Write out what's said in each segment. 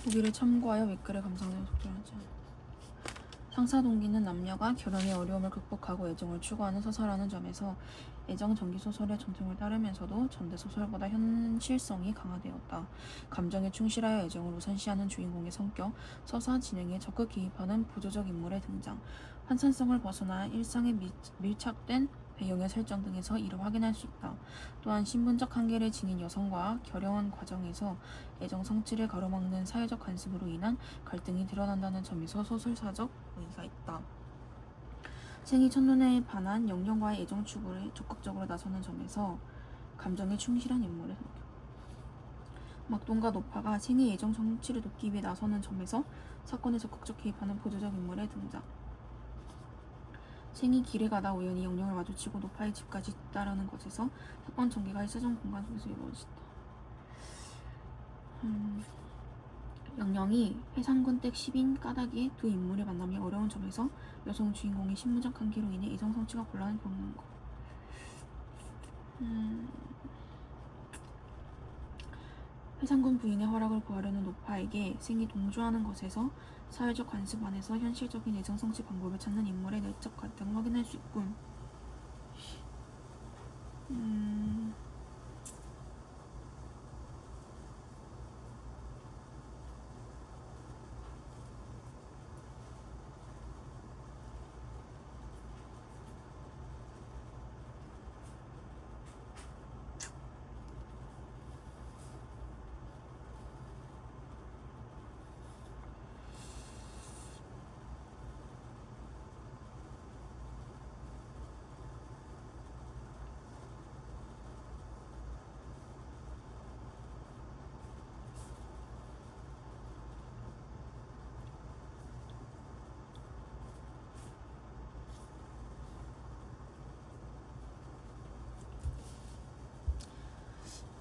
보기를 참고하여 윗글의 감상을 적절하지. 상사 동기는 남녀가 결혼의 어려움을 극복하고 애정을 추구하는 서사라는 점에서 애정 전기소설의 전통을 따르면서도 전대소설보다 현실성이 강화되었다. 감정에 충실하여 애정을 우선시하는 주인공의 성격, 서사 진행에 적극 개입하는 보조적 인물의 등장, 환상성을 벗어나 일상에 밀착된 배경의 설정 등에서 이를 확인할 수 있다. 또한 신분적 한계를 지닌 여성과 결혼한 과정에서 애정 성취를 가로막는 사회적 관습으로 인한 갈등이 드러난다는 점에서 소설사적 의의가 있다. 생이 첫눈에 반한 영령과의 애정 추구를 적극적으로 나서는 점에서 감정에 충실한 인물의 성격. 막동과 노파가 생의 애정 성취를 돕기 위해 나서는 점에서 사건에 적극적 개입하는 보조적 인물의 등장. 생이 길에 가다 우연히 영령을 마주치고 노파의 집까지 따르는 것에서 사건 전개가 일사적 공간 속에서 이루어진다. 영령이 해상군 댁 10인 까닭에 두 인물을 만남이 어려운 점에서 여성 주인공의 신분적 한계로 인해 애정 성취가 곤란을 겪는 것. 해상군 부인의 허락을 구하려는 노파에게 생이 동조하는 것에서 사회적 관습 안에서 현실적인 애정 성취 방법을 찾는 인물의 내적 갈등을 확인할 수 있군.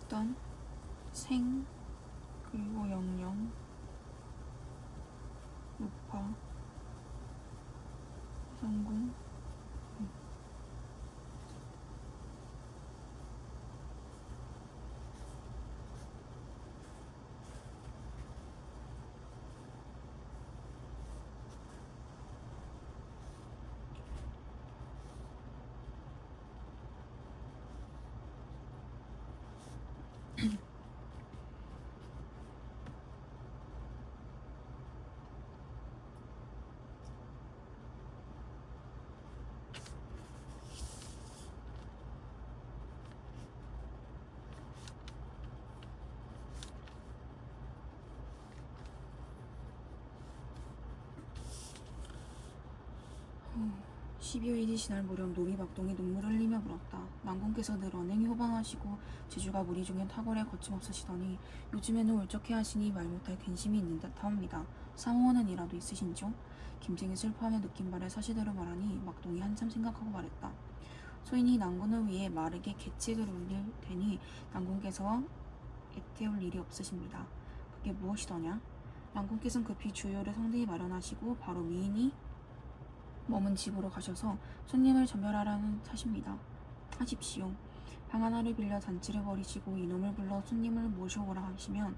일단 생 그리고 영령 노파 해상군 후, 12일이 지날 무렵 노비 박동이 눈물을 흘리며 물었다. 남군께서 늘 언행이 호방하시고 재주가 무리 중엔 탁월해 거침없으시더니 요즘에는 울적해하시니 말 못할 근심이 있는 듯하옵니다. 사모하는 이라도 있으신지요? 김생이 슬퍼하며 느낀 바를 사실대로 말하니 막동이 한참 생각하고 말했다. 소인이 난군을 위해 마르게 계책을 올릴 테니 난군께서 애태울 일이 없으십니다. 그게 무엇이더냐? 난군께서는 급히 주요를 성대히 마련하시고 바로 미인이 머문 집으로 가셔서 손님을 전멸하라는 사십니다. 하십시오. 방 하나를 빌려 잔치를 벌이시고 이놈을 불러 손님을 모셔오라 하시면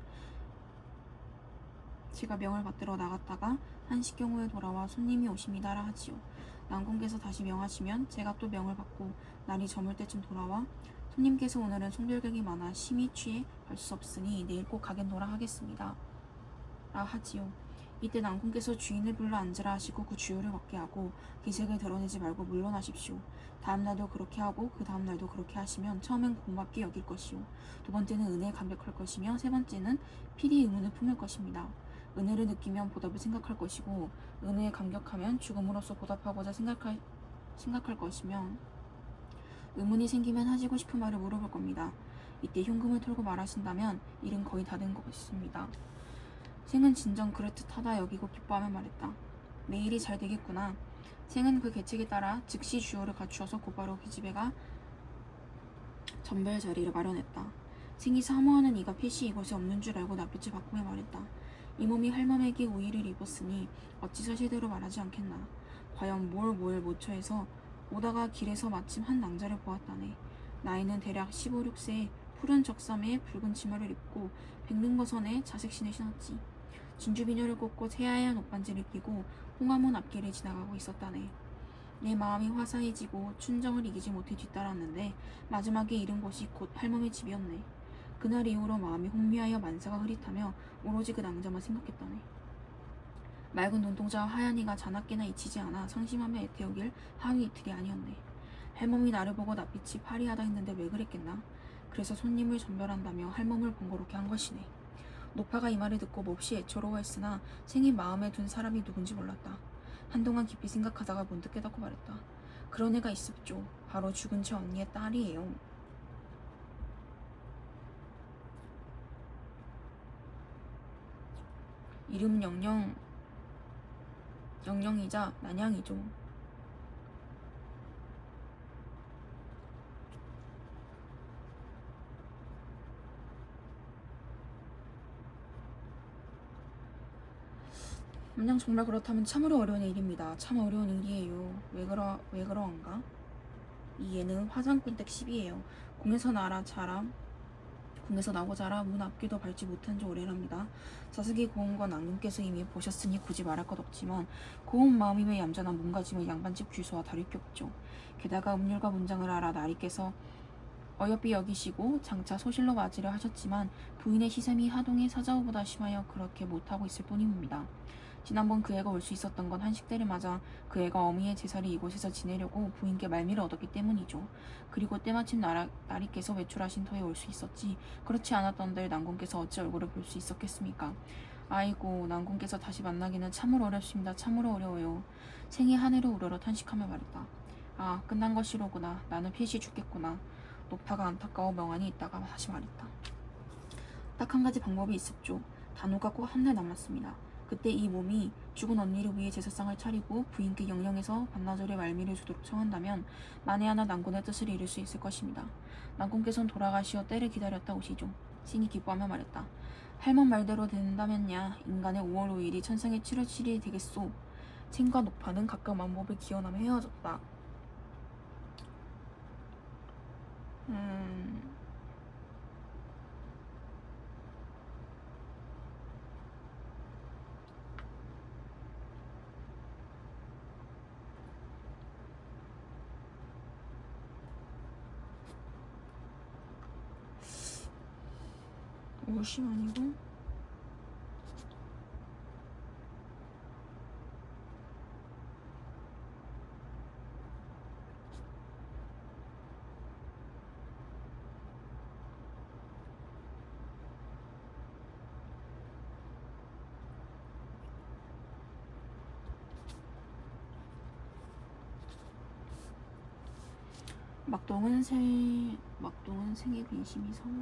제가 명을 받들어 나갔다가 한시경후에 돌아와 손님이 오십니다라 하지요. 난군께서 다시 명하시면 제가 또 명을 받고 날이 저물 때쯤 돌아와 손님께서 오늘은 송별객이 많아 심히 취해 갈 수 없으니 내일 꼭 가겠노라 하겠습니다. 라 하지요. 이때 난군께서 주인을 불러 앉으라 하시고 그 주요를 받게 하고 기색을 드러내지 말고 물러나십시오. 다음날도 그렇게 하고 그 다음날도 그렇게 하시면 처음엔 고맙게 여길 것이요. 두 번째는 은혜에 감격할 것이며 세 번째는 필히 의문을 품을 것입니다. 은혜를 느끼면 보답을 생각할 것이고 은혜에 감격하면 죽음으로써 보답하고자 생각할 것이며 의문이 생기면 하시고 싶은 말을 물어볼 겁니다. 이때 흉금을 털고 말하신다면 일은 거의 다 된 것입니다. 생은 진정 그럴듯하다 여기고 기뻐하며 말했다. 내일이 잘 되겠구나. 생은 그 계책에 따라 즉시 주요를 갖추어서 곧바로 그 집에 가 전별 자리를 마련했다. 생이 사모하는 이가 필시 이곳에 없는 줄 알고 낯빛을 바꾸며 말했다. 이 몸이 할멈에게 우의를 입었으니 어찌 사실대로 말하지 않겠나. 과연 뭘 모처해서 오다가 길에서 마침 한 낭자를 보았다네. 나이는 대략 15, 16세에 푸른 적삼에 붉은 치마를 입고 백능거선에 자색신을 신었지. 진주 비녀를 꽂고 새하얀 옷반지를 끼고 홍화문 앞길을 지나가고 있었다네. 내 마음이 화사해지고 춘정을 이기지 못해 뒤따랐는데 마지막에 이른 곳이 곧 할멈의 집이었네. 그날 이후로 마음이 혼미하여 만사가 흐릿하며 오로지 그 남자만 생각했다네. 맑은 눈동자와 하얀 이가 자나깨나 잊히지 않아 상심하며 애태우길 하루 이틀이 아니었네. 할멈이 나를 보고 낯빛이 파리하다 했는데 왜 그랬겠나? 그래서 손님을 전별한다며 할멈을 번거롭게 한 것이네. 노파가 이 말을 듣고 몹시 애처로워했으나 생이 마음에 둔 사람이 누군지 몰랐다. 한동안 깊이 생각하다가 문득 깨닫고 말했다. 그런 애가 있었죠. 바로 죽은 채 언니의 딸이에요. 이름은 영영이자 난양이죠. 만약 정말 그렇다면 참으로 어려운 일입니다. 참 어려운 일이에요. 왜 그러한가? 이 얘는 화장꾼댁 10이에요. 공에서 나고 자라 문 앞길도 밟지 못한 지 오래랍니다. 자식이 고운 건 앙군께서 이미 보셨으니 굳이 말할 것 없지만 고운 마음이며 얌전한 몸가짐은 양반집 귀소와 다를 게 없죠. 게다가 음률과 문장을 알아 나리께서 어여삐 여기시고 장차 소실로 맞으려 하셨지만 부인의 시샘이 하동의 사자후보다 심하여 그렇게 못하고 있을 뿐입니다. 지난번 그 애가 올 수 있었던 건 한식대를 맞아 그 애가 어미의 제사를 이곳에서 지내려고 부인께 말미를 얻었기 때문이죠. 그리고 때마침 나리께서 외출하신 터에 올 수 있었지 그렇지 않았던들 난공께서 어찌 얼굴을 볼 수 있었겠습니까? 아이고 난공께서 다시 만나기는 참으로 어렵습니다. 참으로 어려워요. 생이 하늘을 우러러 탄식하며 말했다. 아 끝난 것이로구나. 나는 필시 죽겠구나. 노파가 안타까워 멍하니 있다가 다시 말했다. 딱 한 가지 방법이 있었죠. 단호가 꼭 한 달 남았습니다. 그때 이 몸이 죽은 언니를 위해 제사상을 차리고 부인께 영영에서 반나절의 말미를 주도록 청한다면 만에 하나 난군의 뜻을 이룰 수 있을 것입니다. 난군께서는 돌아가시어 때를 기다렸다 오시죠. 신이 기뻐하며 말했다. 할멈 말대로 된다면야 인간의 5월 5일이 천상의 7월 7일이 되겠소. 챙과 노파는 각각 만법을 기원하며 헤어졌다. 옷이 아니고 막동은 생의 근심이 서워.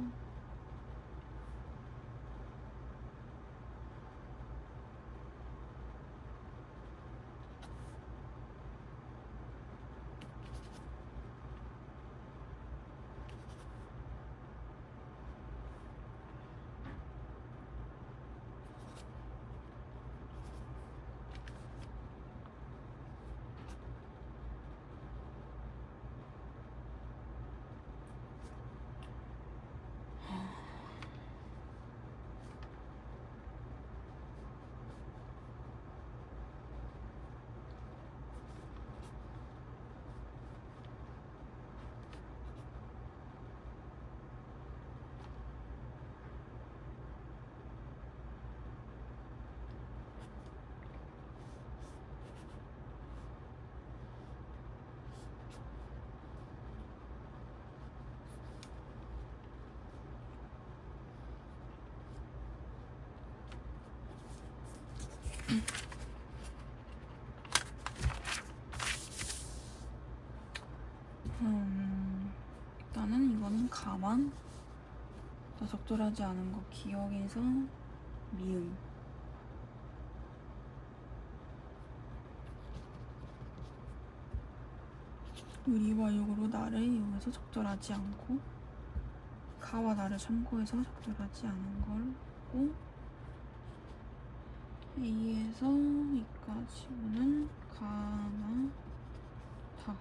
일단은 이거는 가만 더 적절하지 않은 거 기억에서 미음 의리와 욕으로 나를 이용해서 적절하지 않고 가와 나를 참고해서 적절하지 않은 걸고 A에서 이까지는 가나 다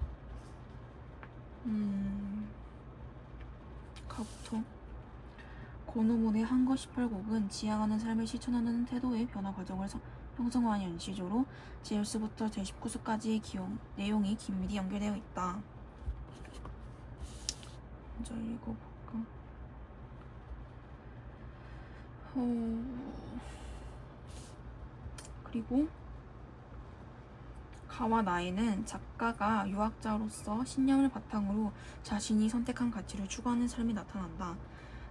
가부터 도노몬의 한거 18곡은 지향하는 삶을 실천하는 태도의 변화 과정을 형성한 연시조로 제1수부터 제19수까지의 내용이 긴밀히 연결되어 있다. 먼저 읽어볼까? 그리고 가와 나에는 작가가 유학자로서 신념을 바탕으로 자신이 선택한 가치를 추구하는 삶이 나타난다.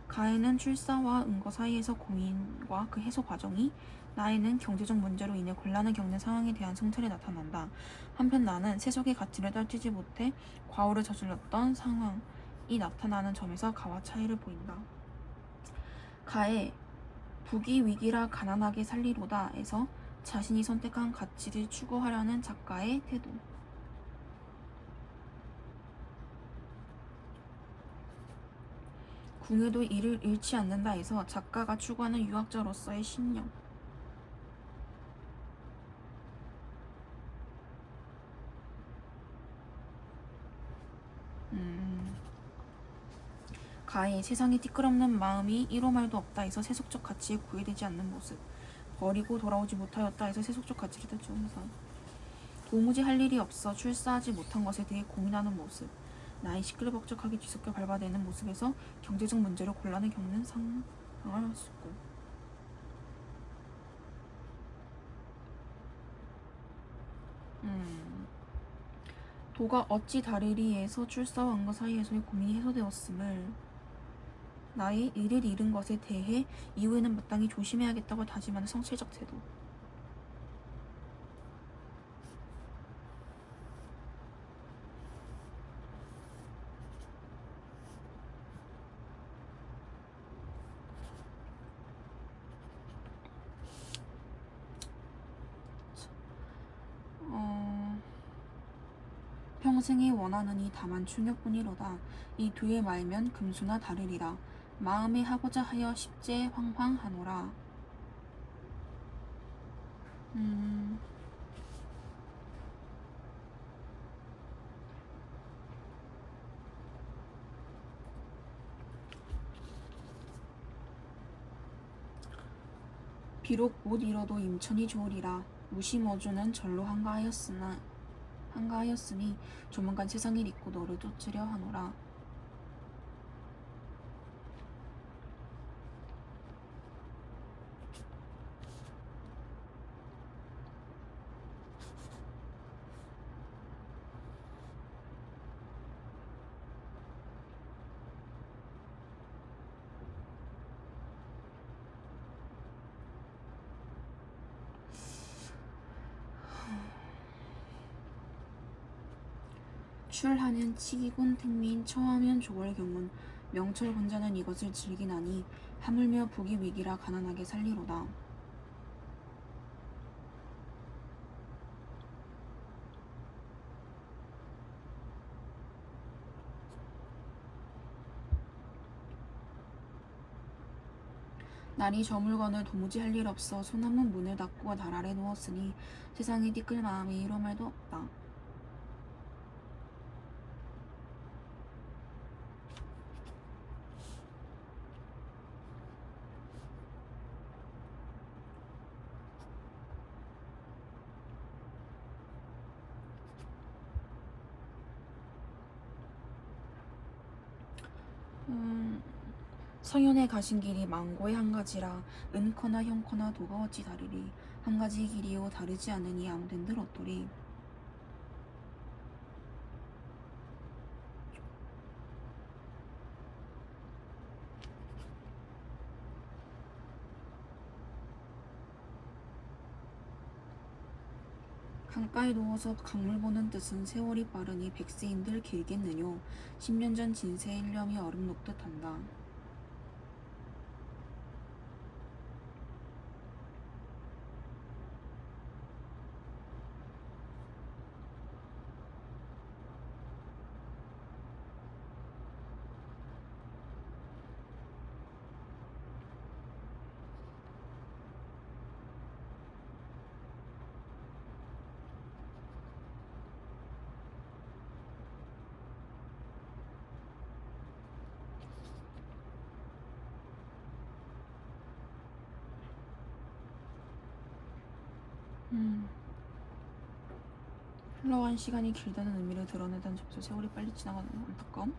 가에는 출사와 은거 사이에서 고민과 그 해소 과정이, 나에는 경제적 문제로 인해 곤란을 겪는 상황에 대한 성찰이 나타난다. 한편 나는 세속의 가치를 떨치지 못해 과오를 저질렀던 상황이 나타나는 점에서 가와 차이를 보인다. 가의 부귀 위기라 가난하게 살리로다 에서 자신이 선택한 가치를 추구하려는 작가의 태도. 궁에도 이를 잃지 않는다 해서 작가가 추구하는 유학자로서의 신념. 가의 세상에 티끌없는 마음이 1호 말도 없다 해서 세속적 가치에 구애되지 않는 모습. 버리고 돌아오지 못하였다 해서 세속적 가치를 떼주는 삶. 도무지 할 일이 없어 출사하지 못한 것에 대해 고민하는 모습. 나의 시끌벅적하게 뒤섞여 밟아대는 모습에서 경제적 문제로 곤란을 겪는 상황을 쓰고. 도가 어찌 다르리에서 출사와 은거 사이에서의 고민이 해소되었음을, 나의 일을 잃은 것에 대해 이후에는 마땅히 조심해야겠다고 다짐하는 성찰적 태도. 평생에 원하느니 다만 충격뿐이로다. 이 두에 말면 금수나 다르리라. 마음에 하고자 하여 십제 황황하노라. 비록 못 이뤄도 임천이 좋으리라. 무심어주는 절로 한가하였으니 조만간 세상을 잊고 너를 쫓으려 하노라. 출하는 치기군 택민 처하면 조월 경운 명철 혼자는 이것을 즐기나니 하물며 부귀 위기라 가난하게 살리로다. 날이 저물거늘 도무지 할 일 없어 소나무 문을 닫고 날 아래 누웠으니 세상에 띠끌 마음이 이로 말도 없다. 성현에 가신 길이 망고의 한 가지라. 은커나 형커나 도가 어찌 다르리. 한 가지 길이요 다르지 않으니 아무된들 어떠리. 강가에 누워서 강물 보는 뜻은 세월이 빠르니 백세인들 길겠느뇨. 10년 전 진세의 일념이 얼음 녹듯 한다. 흘러간 시간이 길다는 의미를 드러내던 점수 세월이 빨리 지나가는 안타까움.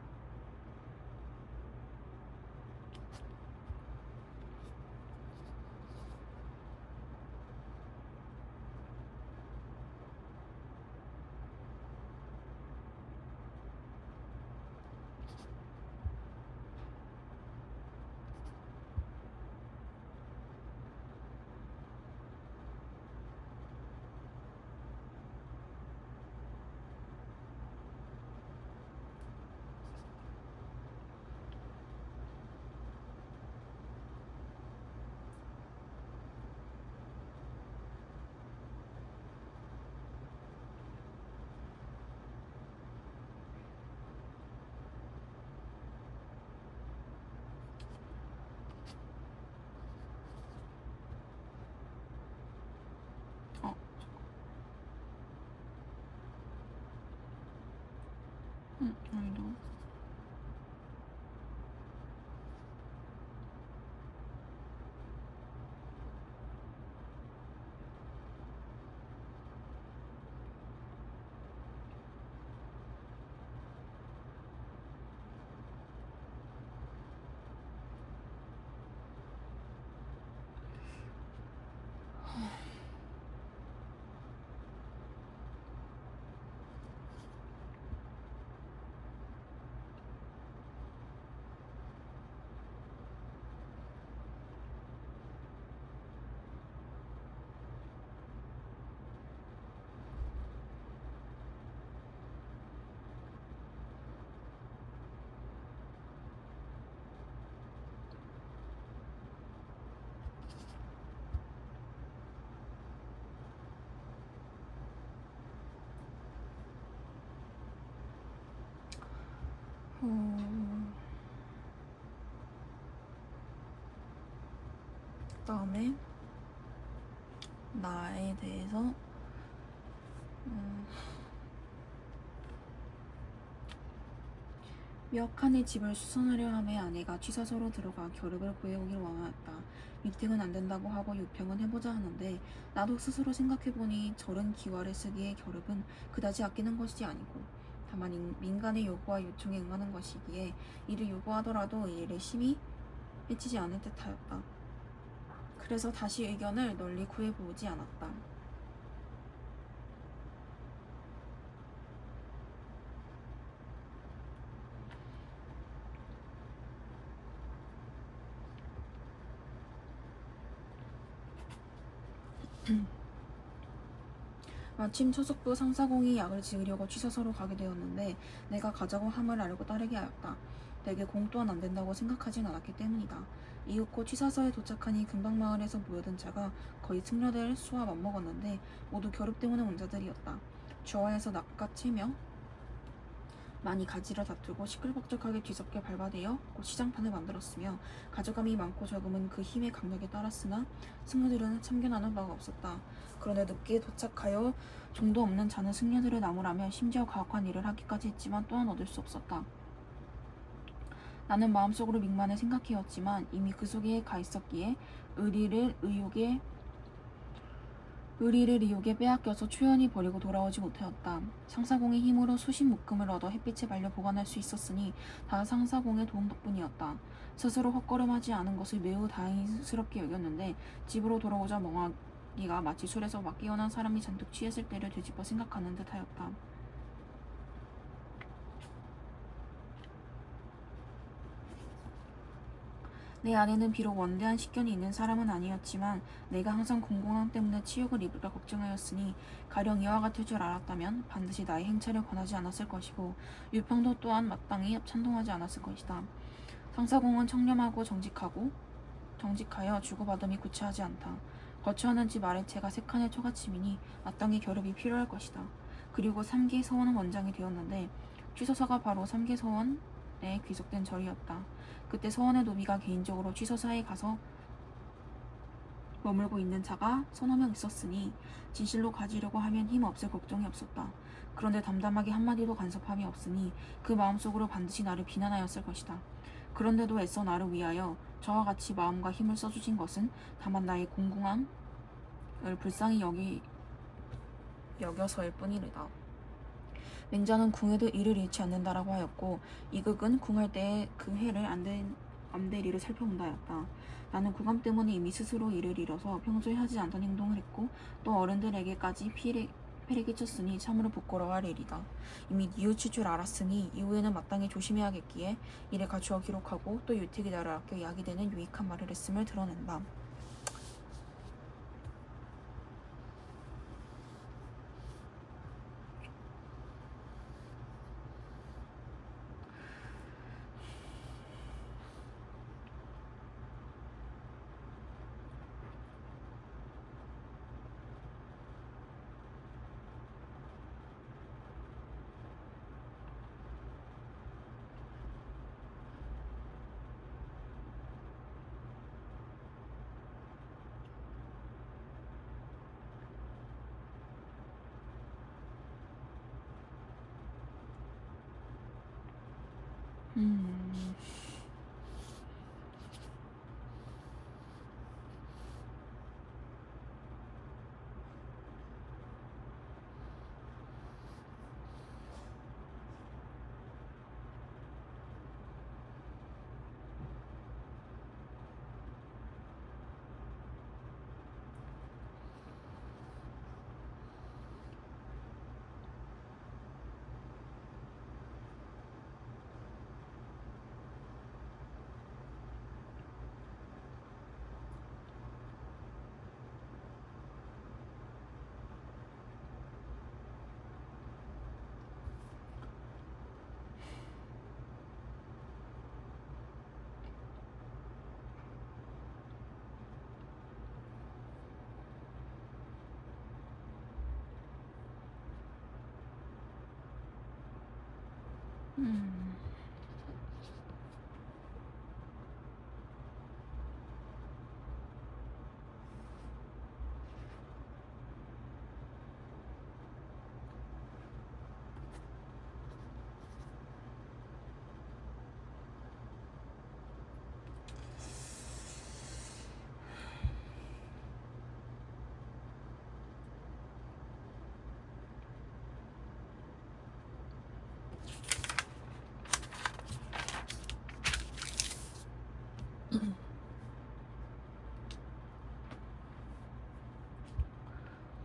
아니다. 그다음에 나에 대해서 미확한의 집을 수선하려 함에 아내가 취사서로 들어가 겨룹을 구해오길 원하였다. 미팅은 안 된다고 하고 유평은 해보자 하는데 나도 스스로 생각해보니 저런 기와를 쓰기에 겨룹은 그다지 아끼는 것이 아니고 다만 민간의 요구와 요청에 응하는 것이기에 이를 요구하더라도 이 일을 심히 해치지 않을 듯하였다. 그래서 다시 의견을 널리 구해보지 않았다. 마침 초석부 상사공이 약을 지으려고 취사서로 가게 되었는데 내가 가자고 함을 알고 따르게 하였다. 내게 공 또한 안 된다고 생각하진 않았기 때문이다. 이윽고 취사서에 도착하니 근방마을에서 모여든 자가 거의 승려들 수와 맞먹었는데 모두 겨룹 때문에 온 자들이었다. 주화에서 낚아채며 많이 가지를 다투고 시끌벅적하게 뒤섞여 발바되어 곧 시장판을 만들었으며 가져감이 많고 적음은 그 힘의 강력에 따랐으나 승려들은 참견하는 바가 없었다. 그런데 늦게 도착하여 종도 없는 자는 승려들을 나무라며 심지어 가혹한 일을 하기까지 했지만 또한 얻을 수 없었다. 나는 마음속으로 믹만을 생각해왔지만 이미 그 속에 가 있었기에 의리를 의욕에 빼앗겨서 초연히 버리고 돌아오지 못하였다. 상사공의 힘으로 수십 묶음을 얻어 햇빛에 발려 보관할 수 있었으니 다 상사공의 도움 덕분이었다. 스스로 헛걸음하지 않은 것을 매우 다행스럽게 여겼는데 집으로 돌아오자 멍하기가 마치 술에서 막 깨어난 사람이 잔뜩 취했을 때를 되짚어 생각하는 듯하였다. 내 아내는 비록 원대한 식견이 있는 사람은 아니었지만 내가 항상 공공함 때문에 치욕을 입을까 걱정하였으니 가령 이와 같을 줄 알았다면 반드시 나의 행차를 권하지 않았을 것이고 유평도 또한 마땅히 찬동하지 않았을 것이다. 상사공은 청렴하고 정직하여 주고받음이 구차하지 않다. 거처하는 집 아래채가 세 칸의 초가집이니 마땅히 겨룹이 필요할 것이다. 그리고 삼계 서원은 원장이 되었는데 취소사가 바로 삼계 서원에 귀속된 절이었다. 그때 서원의 노비가 개인적으로 취소사에 가서 머물고 있는 자가 서너 명 있었으니 진실로 가지려고 하면 힘없을 걱정이 없었다. 그런데 담담하게 한마디도 간섭함이 없으니 그 마음속으로 반드시 나를 비난하였을 것이다. 그런데도 애써 나를 위하여 저와 같이 마음과 힘을 써주신 것은 다만 나의 공공함을 불쌍히 여겨서일 뿐이다. 맹자는 궁에도 이를 잃지 않는다라고 하였고 이극은 궁할 때의 그 해를 안대리를 살펴본다였다. 나는 궁함 때문에 이미 스스로 이를 잃어서 평소에 하지 않던 행동을 했고 또 어른들에게까지 피해를 끼쳤으니 참으로 부끄러워할 일이다. 이미 뉘우칠 줄 알았으니 이후에는 마땅히 조심해야겠기에 이를 갖추어 기록하고 또 유택이 나를 아껴 약이 되는 유익한 말을 했음을 드러낸다. 음...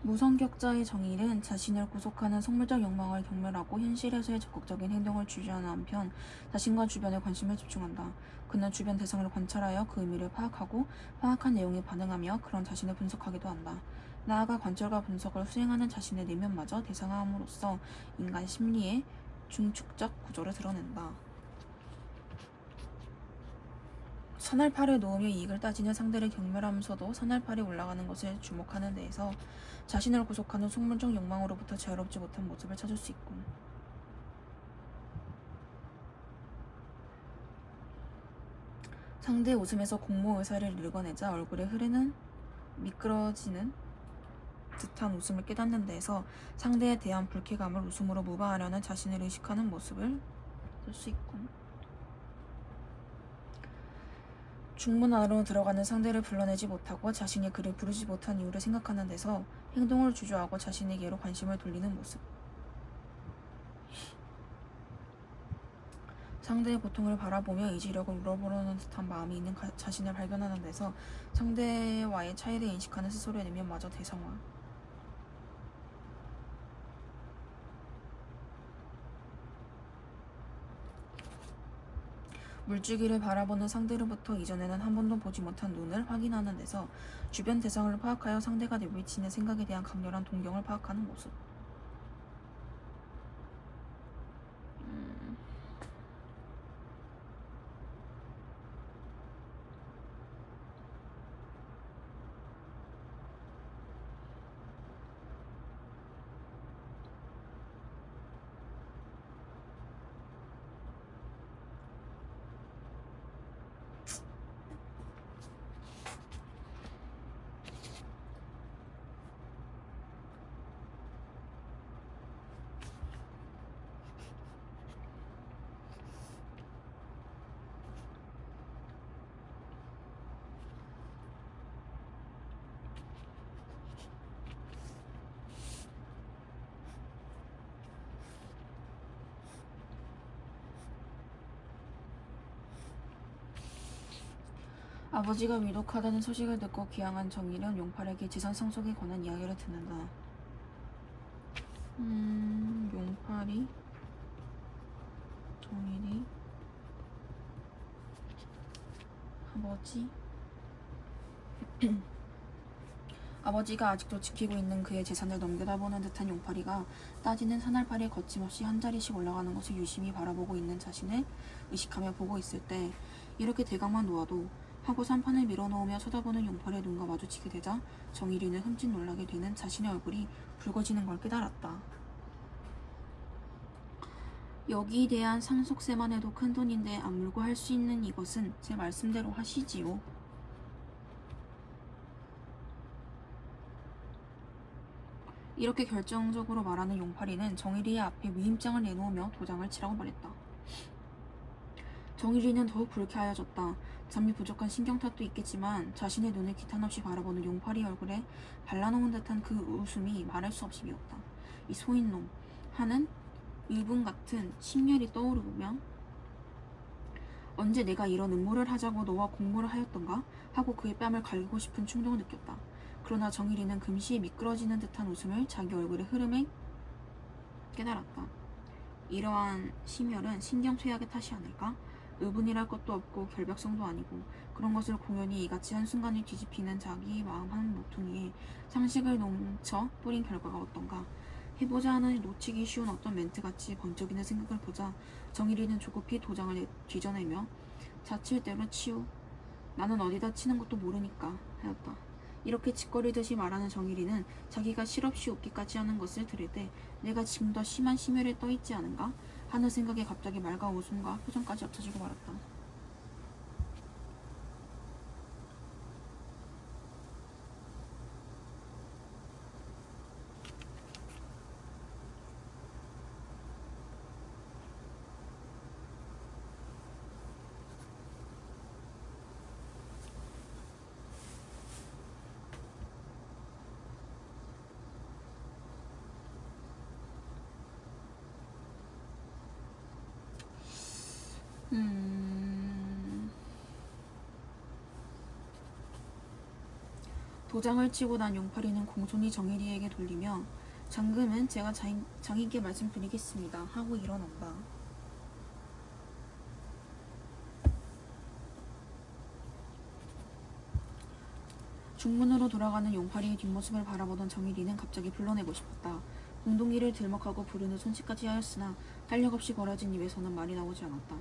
무성격자의 정의는 자신을 구속하는 속물적 욕망을 경멸하고 현실에서의 적극적인 행동을 주저하는 한편 자신과 주변에 관심을 집중한다. 그는 주변 대상을 관찰하여 그 의미를 파악하고 파악한 내용에 반응하며 그런 자신을 분석하기도 한다. 나아가 관찰과 분석을 수행하는 자신의 내면마저 대상화함으로써 인간 심리의 중축적 구조를 드러낸다. 선할팔을 놓으며 이익을 따지는 상대를 경멸하면서도 선할팔이 올라가는 것을 주목하는 데에서 자신을 구속하는 속물적 욕망으로부터 자유롭지 못한 모습을 찾을 수 있고 상대의 웃음에서 공모 의사를 읽어내자 얼굴에 흐르는 미끄러지는 듯한 웃음을 깨닫는 데에서 상대에 대한 불쾌감을 웃음으로 무마하려는 자신을 의식하는 모습을 볼 수 있고 중문 안으로 들어가는 상대를 불러내지 못하고 자신이 그를 부르지 못한 이유를 생각하는 데서 행동을 주저하고 자신에게로 관심을 돌리는 모습. 상대의 고통을 바라보며 이지력을 우러러보는 듯한 마음이 있는 자신을 발견하는 데서 상대와의 차이를 인식하는 스스로의 내면마저 대상화. 물주기를 바라보는 상대로부터 이전에는 한 번도 보지 못한 눈을 확인하는 데서 주변 대상을 파악하여 상대가 내비치는 생각에 대한 강렬한 동경을 파악하는 모습. 아버지가 위독하다는 소식을 듣고 귀향한 정일은 용팔에게 재산 상속에 관한 이야기를 듣는다. 용팔이 정일이 아버지 아버지가 아직도 지키고 있는 그의 재산을 넘겨다보는 듯한 용팔이가 따지는 사날팔이에 거침없이 한 자리씩 올라가는 것을 유심히 바라보고 있는 자신을 의식하며 보고 있을 때 이렇게 대강만 놓아도 하고 산판을 밀어놓으며 쳐다보는 용팔의 눈과 마주치게 되자 정일이는 흠칫 놀라게 되는 자신의 얼굴이 붉어지는 걸 깨달았다. 여기에 대한 상속세만 해도 큰돈인데 악물고 할 수 있는 이것은 제 말씀대로 하시지요. 이렇게 결정적으로 말하는 용팔이는 정일이의 앞에 위임장을 내놓으며 도장을 치라고 말했다. 정일이는 더욱 불쾌하여졌다. 잠이 부족한 신경탓도 있겠지만 자신의 눈을 기탄없이 바라보는 용팔이 얼굴에 발라놓은 듯한 그 웃음이 말할 수 없이 미웠다. 이 소인놈 하는 의분 같은 심열이 떠오르며 언제 내가 이런 음모를 하자고 너와 공모를 하였던가 하고 그의 뺨을 갈기고 싶은 충동을 느꼈다. 그러나 정일이는 금시에 미끄러지는 듯한 웃음을 자기 얼굴의 흐름에 깨달았다. 이러한 심혈은 신경쇠약의 탓이 아닐까? 의분이랄 것도 없고 결벽성도 아니고 그런 것을 공연히 이같이 한순간에 뒤집히는 자기 마음 한 모퉁이에 상식을 넘쳐 뿌린 결과가 어떤가? 해보자 하는 놓치기 쉬운 어떤 멘트같이 번쩍이는 생각을 보자 정일이는 조급히 도장을 뒤져내며 자칠대로 치우. 나는 어디다 치는 것도 모르니까 하였다. 이렇게 짓거리듯이 말하는 정일이는 자기가 실없이 웃기까지 하는 것을 들을 때 내가 지금 더 심한 심혈에 떠있지 않은가 하는 생각에 갑자기 맑은 웃음과 표정까지 옅어지고 말았다. 도장을 치고 난 용팔이는 공손히 정일이에게 돌리며 장금은 제가 장인께 말씀드리겠습니다 하고 일어난다. 중문으로 돌아가는 용팔이의 뒷모습을 바라보던 정일이는 갑자기 불러내고 싶었다. 공동이를 들먹하고 부르는 손짓까지 하였으나 탄력 없이 벌어진 입에서는 말이 나오지 않았다.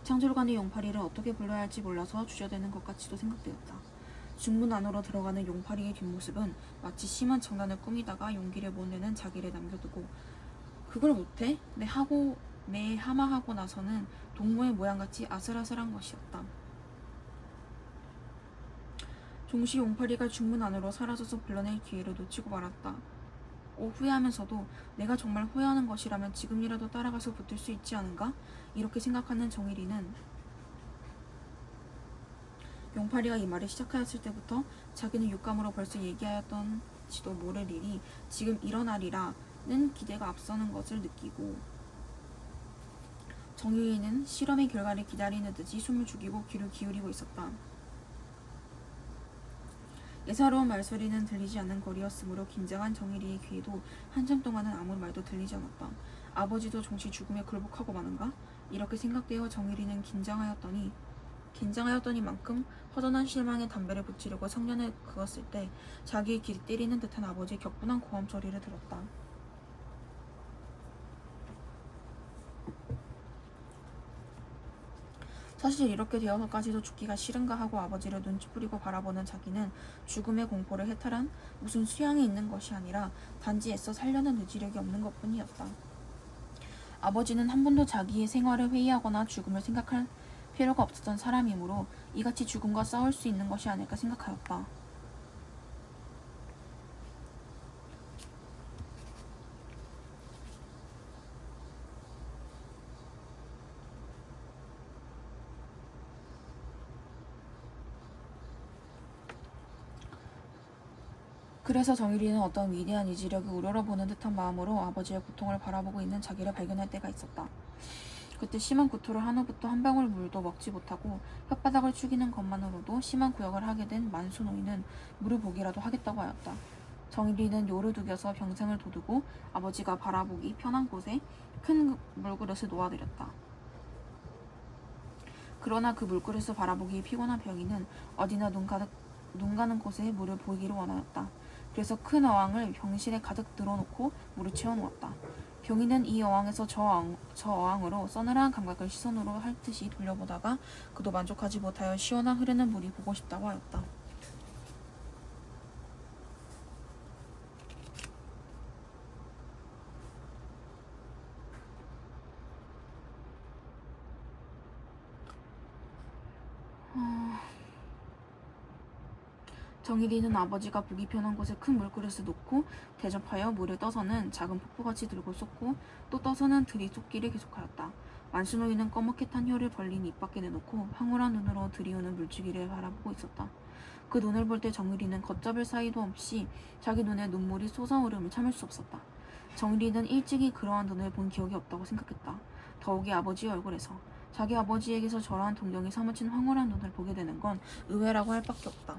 창졸간의 용팔이를 어떻게 불러야 할지 몰라서 주저되는 것 같이도 생각되었다. 중문 안으로 들어가는 용팔이의 뒷모습은 마치 심한 장난을 꾸미다가 용기를 못 내는 자기를 남겨두고 그걸 못해? 내 하마하고 나서는 동무의 모양같이 아슬아슬한 것이었다. 동시 용팔이가 중문 안으로 사라져서 불러낼 기회를 놓치고 말았다. 후회하면서도 내가 정말 후회하는 것이라면 지금이라도 따라가서 붙을 수 있지 않은가? 이렇게 생각하는 정일이는 용팔이가 이 말을 시작하였을 때부터 자기는 육감으로 벌써 얘기하였던지도 모를 일이 지금 일어나리라는 기대가 앞서는 것을 느끼고 정일이는 실험의 결과를 기다리는 듯이 숨을 죽이고 귀를 기울이고 있었다. 예사로운 말소리는 들리지 않는 거리였으므로 긴장한 정일이의 귀에도 한참 동안은 아무 말도 들리지 않았다. 아버지도 종시 죽음에 굴복하고 마는가? 이렇게 생각되어 정일이는 긴장하였더니만큼 허전한 실망에 담배를 붙이려고 성년을 그었을 때 자기의 귀를 때리는 듯한 아버지의 격분한 고함 소리를 들었다. 사실 이렇게 되어서까지도 죽기가 싫은가 하고 아버지를 눈치 뿌리고 바라보는 자기는 죽음의 공포를 해탈한 무슨 수양이 있는 것이 아니라 단지 애써 살려는 의지력이 없는 것뿐이었다. 아버지는 한 번도 자기의 생활을 회의하거나 죽음을 생각할 필요가 없었던 사람이므로 이같이 죽음과 싸울 수 있는 것이 아닐까 생각하였다. 그래서 정일이는 어떤 위대한 의지력이 우러러보는 듯한 마음으로 아버지의 고통을 바라보고 있는 자기를 발견할 때가 있었다. 그때 심한 구토를 한 후부터 한 방울 물도 먹지 못하고 혓바닥을 축이는 것만으로도 심한 구역을 하게 된 만수 노인은 물을 보기라도 하겠다고 하였다. 정일이는 요르둑여서 병생을 도두고 아버지가 바라보기 편한 곳에 큰 물그릇을 놓아드렸다. 그러나 그 물그릇을 바라보기 피곤한 병이는 어디나 눈 가는 곳에 물을 보기를 원하였다. 그래서 큰 어항을 병실에 가득 늘어놓고 물을 채워놓았다. 병인은 이 어항에서 저 어항으로 서늘한 감각을 시선으로 핥듯이 돌려보다가 그도 만족하지 못하여 시원한 흐르는 물이 보고 싶다고 하였다. 정일이는 아버지가 보기 편한 곳에 큰 물그릇을 놓고 대접하여 물을 떠서는 작은 폭포같이 들고 쏟고 또 떠서는 들이쏟기를 계속하였다. 만수노이는 꺼멓게 탄 혀를 벌린 입 밖에 내놓고 황홀한 눈으로 들이오는 물주기를 바라보고 있었다. 그 눈을 볼 때 정일이는 걷잡을 사이도 없이 자기 눈에 눈물이 솟아오름을 참을 수 없었다. 정일이는 일찍이 그러한 눈을 본 기억이 없다고 생각했다. 더욱이 아버지의 얼굴에서 자기 아버지에게서 저러한 동경이 사무친 황홀한 눈을 보게 되는 건 의외라고 할 밖에 없다.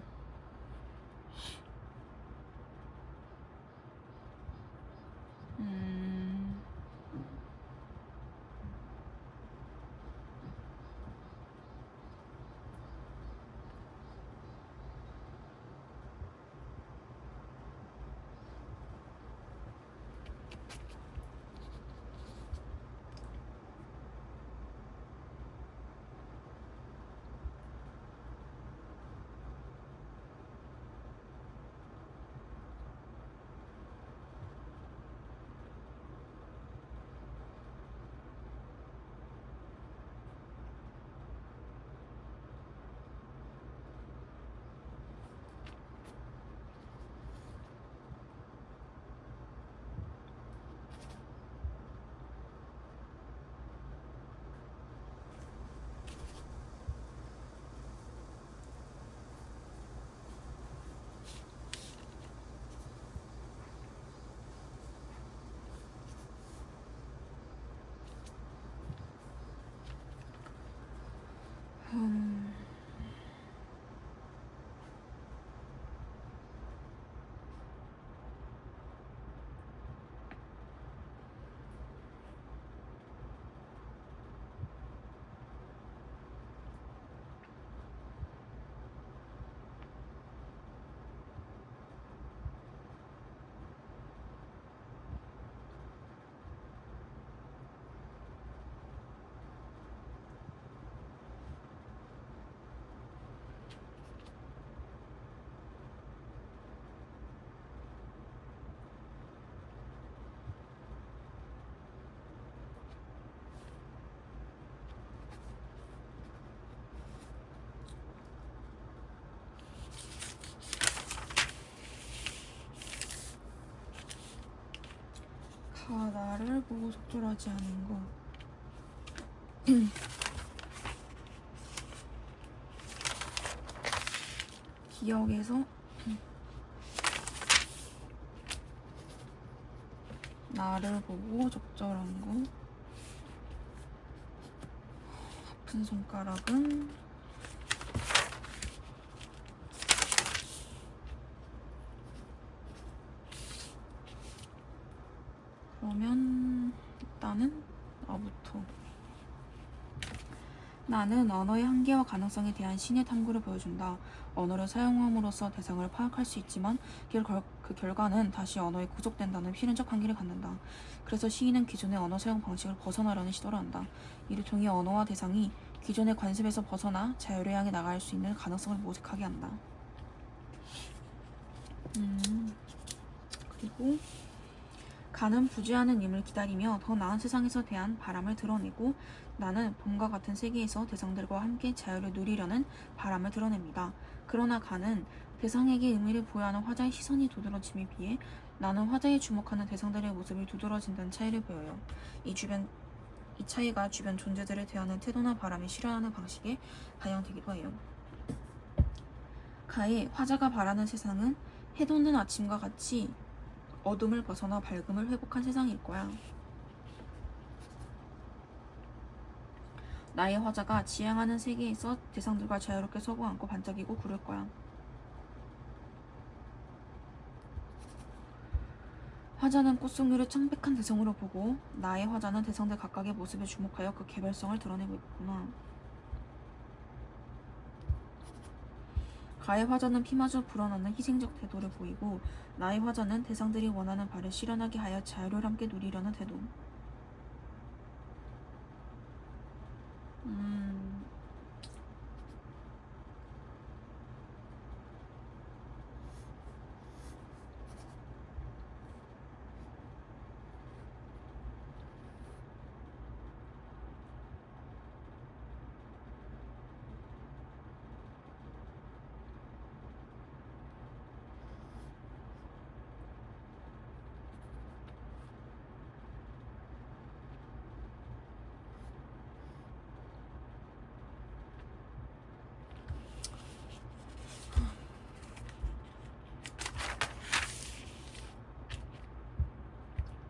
나를 보고 적절하지 않은 것. 기억에서 나를 보고 적절한 것. 아픈 손가락은 그러면 일단은 나부터. 나는 언어의 한계와 가능성에 대한 신의 탐구를 보여준다. 언어를 사용함으로써 대상을 파악할 수 있지만 그 결과는 다시 언어에 구속된다는 필연적 한계를 갖는다. 그래서 시인은 기존의 언어 사용 방식을 벗어나려는 시도를 한다. 이를 통해 언어와 대상이 기존의 관습에서 벗어나 자유를 향해 나갈 수 있는 가능성을 모색하게 한다. 그리고 가는 부재하는 임을 기다리며 더 나은 세상에서 대한 바람을 드러내고 나는 봄과 같은 세계에서 대상들과 함께 자유를 누리려는 바람을 드러냅니다. 그러나 가는 대상에게 의미를 부여하는 화자의 시선이 두드러짐에 비해 나는 화자에 주목하는 대상들의 모습이 두드러진다는 차이를 보여요. 이 차이가 주변 존재들을 대하는 태도나 바람이 실현하는 방식에 반영되기도 해요. 가의 화자가 바라는 세상은 해돋는 아침과 같이 어둠을 벗어나 밝음을 회복한 세상일 거야. 나의 화자가 지향하는 세계에서 대상들과 자유롭게 서고 앉고 반짝이고 구를 거야. 화자는 꽃송이를 창백한 대성으로 보고 나의 화자는 대상들 각각의 모습에 주목하여 그 개별성을 드러내고 있구나. 가의 화자는 피마저 불어넣는 희생적 태도를 보이고 나의 화자는 대상들이 원하는 바를 실현하게 하여 자유를 함께 누리려는 태도.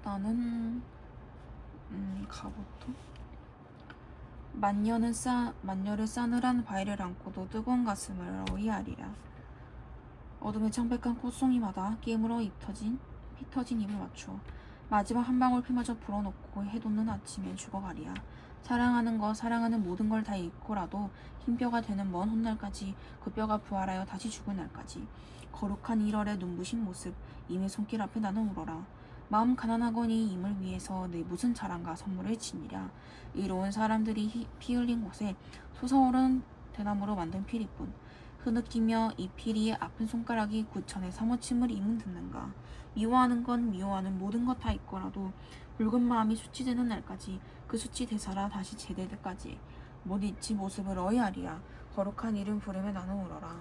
나는 가부터 만녀를 싸늘한 바위를 안고도 뜨거운 가슴을 어이하리라. 어둠의 창백한 콧송이마다 게임으로 피 터진 입을 맞춰 마지막 한 방울 피마저 불어넣고 해돋는 아침에 죽어가리야. 사랑하는 것, 사랑하는 모든 걸 다 잃고라도 흰뼈가 되는 먼 훗날까지 그 뼈가 부활하여 다시 죽을 날까지 거룩한 1월의 눈부신 모습 임의 손길 앞에 나는 울어라. 마음 가난하거니 임을 위해서 내 무슨 자랑과 선물을 지니랴. 의로운 사람들이 피 흘린 곳에 솟아오른 대나무로 만든 피리뿐 흐느끼며 이 피리의 아픈 손가락이 구천의 사무침을 임은 듣는가. 미워하는 건 미워하는 모든 것 다 있거라도 붉은 마음이 수치되는 날까지 그 수치 대사라 다시 제될 때까지 못 잊지 모습을 어이하리야. 거룩한 이름 부르며 나는 울어라.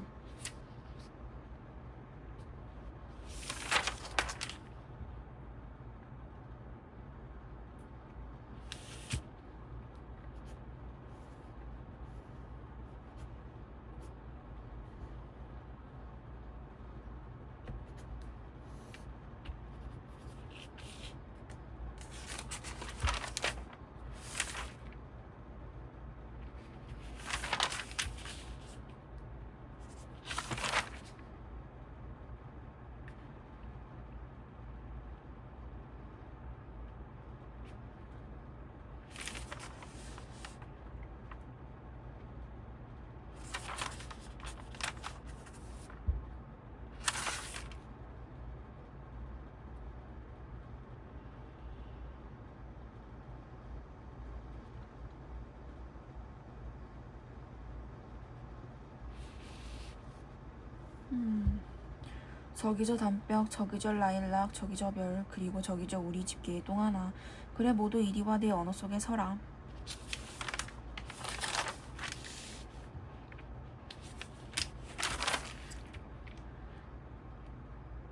저기 저 담벼 저기 저 라일락 저기 저 별 그리고 저기 저 우리 집게의 똥하나 그래 모두 이리와 내 언어 속에 서라.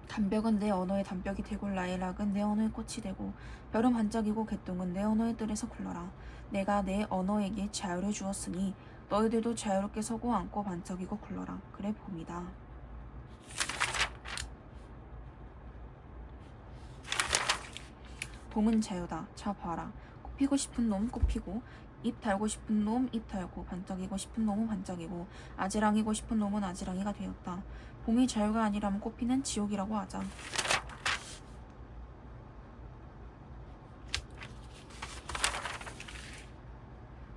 담벽은 내 언어의 담벽이 되고 라일락은 내 언어의 꽃이 되고 별은 반짝이고 개똥은 내 언어의 뜰에서 굴러라. 내가 내 언어에게 자유를 주었으니 너희들도 자유롭게 서고 앉고 반짝이고 굴러라. 그래 봄이다. 봄은 자유다. 자 봐라. 꽃피고 싶은 놈 꽃피고 입 달고 싶은 놈 입 달고 반짝이고 싶은 놈은 반짝이고 아지랑이고 싶은 놈은 아지랑이가 되었다. 봄이 자유가 아니라면 꽃피는 지옥이라고 하자.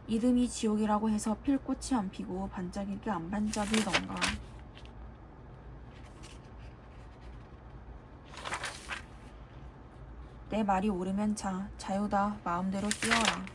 이름이 지옥이라고 해서 필 꽃이 안 피고 반짝일 게 안 반짝이던가. 내 말이 옳으면 자, 자유다. 마음대로 뛰어라.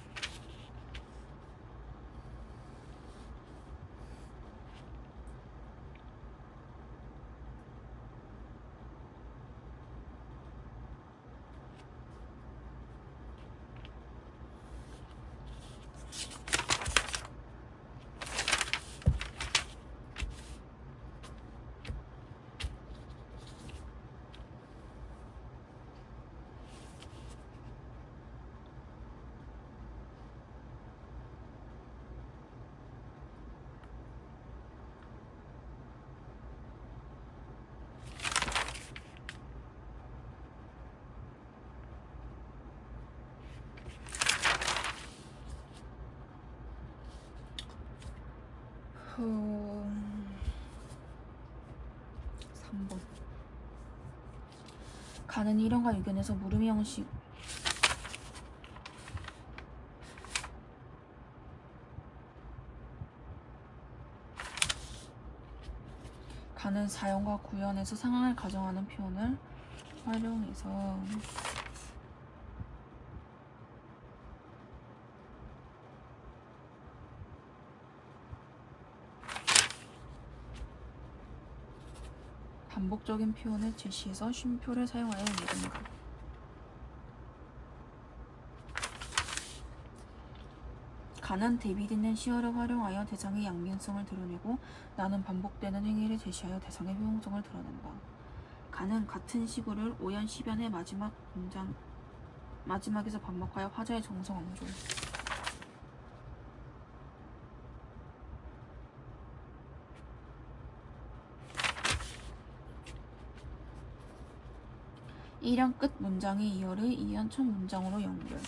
3번. 가는 일현과 유견에서 물음의 형식. 가는 4연과 9연에서 상황을 가정하는 표현을 활용해서 반복적인 표현을 제시해서 쉼표를 사용하여 이른다. 가는 대비되는 시어를 활용하여 대상의 양면성을 드러내고 나는 반복되는 행위를 제시하여 대상의 효용성을 드러낸다. 가는 같은 시구를 5연 10연의 마지막에서 반복하여 화자의 정성 강조. 일연 끝 문장의 이어를 2연 첫 문장으로 연결.